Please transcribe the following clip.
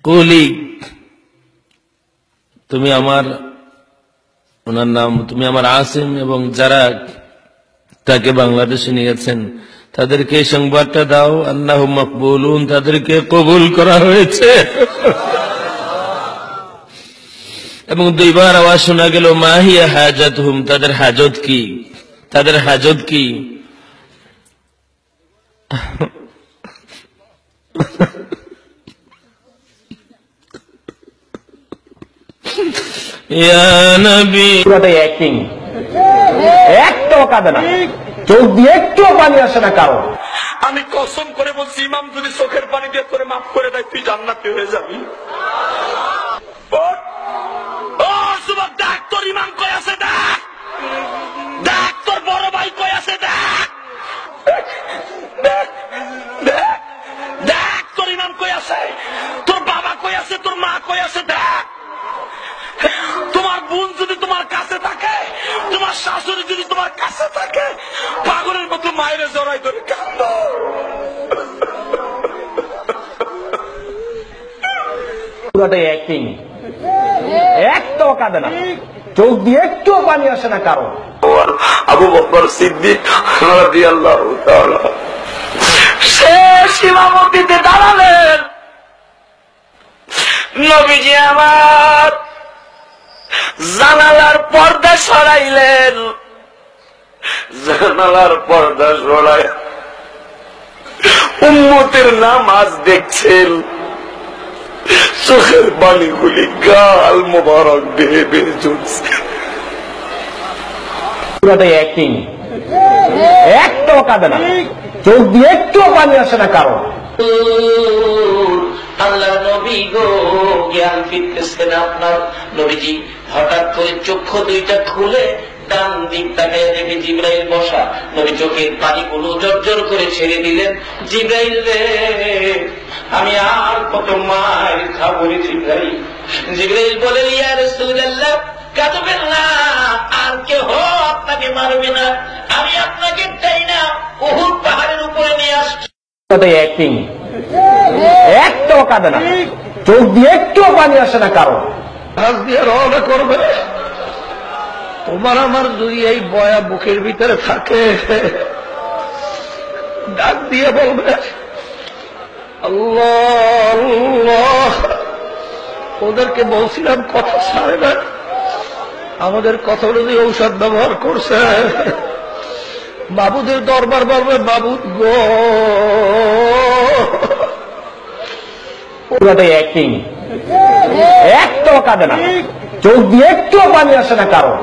কুলি, তুমি আমার, ওনার নাম, তুমি আমার আসিম এবং যারা তাকে বাংলাদেশে নিয়েছেন তাদেরকে এই সংবাদটা দাও, আন্নাহু মাকবুলুন, তাদেরকে কবুল করা হয়েছে। এবং দুইবার আওয়াজ শোনা গেল মাহিয়া হাজাতুহুম, তাদের হাজত কি, তাদের হাজত কি। ইয়া নবী, পুরোটাই অ্যাক্টিং, একটাও কাঁদে না, চোখ দিয়ে একটুও পানি আসে না কারো। আমি কসম করে বলছি, ইমাম যদি চোখের পানি দিয়ে করে মাফ করে দেয়, তুই জান্নাতি হয়ে যাবি। ডাক তোর ইমাম কই আছে, ডাক, ডাক তোর বড় ভাই কই আছে, ডাক, ডাক তোর ইমাম কই আছে, তোর বাবা কই আছে, তোর মা কই আছে, ডাক। তোমার বোন যদি তোমার কাছে থাকে, তোমার শাশুড়ি যদি তোমার কাছে থাকে, পাগলের মতো মায়ের জড়াই ধরে কাঁদো। পুরোটাই অ্যাক্টিং, একটাও কাঁদে না, চোখ দিয়ে একটুও পানি আসে না কারো। আবু বকর সিদ্দিক রাদিয়াল্লাহু তাআলা শেষ ইমামতিতে দাঁড়ালেন। নবীজি আমার জানালার পর্দা সরাইলেন, জানালার পর্দা সরাই উম্মতের নামাজ দেখছেন, চোখের বালিগুলি গাল মোবারক বেয়ে বেয়ে ঝরছে। পুরোটাই অ্যাক্টিং, একটাও কাঁদে না, চোখ দিয়ে একটুও পানি আসে না কারো। আল্লাহ নবী গো, জ্ঞান ফিরতেছে না আপনার। নবীজি হঠাৎ করে চক্ষু দুইটা খুলে ডান দিক তাকায় দেখে জিবরাইল বসা। নবী চোখের পানিগুলো জর্জর করে ছেড়ে দিলেন। জিবরাইল রে, আমি আর কত মার খাবো রে জিবরাইল। জিবরাইল বলে, ইয়া রাসূলুল্লাহ, কাঁদবেন না, আর কেহ আপনাকে মারবে না, আমি আপনাকে চাই না উহুদ পাহাড়ের উপরে নিয়ে আসছি। পুরোটাই অ্যাক্টিং, একটাও কাঁদে না, চোখ দিয়ে একটুও পানি আসে না কারো। হাত দিয়ে রওনা করবে, তোমার আমার যদি এই বয়া বুকের ভিতরে থাকে, ডাক দিয়ে বলবে আল্লাহ আল্লাহ। ওদেরকে বলছিলাম কথা ছাড়ে না, আমাদের কথা অনুযায়ী ঔষধ ব্যবহার করছে। বাবুদের দরবার বলবে, বাবুদ গো। পুরোটাই অ্যাক্টিং, একটাও কাঁদে না, চোখ দিয়ে একটুও পানি আসে না কারো।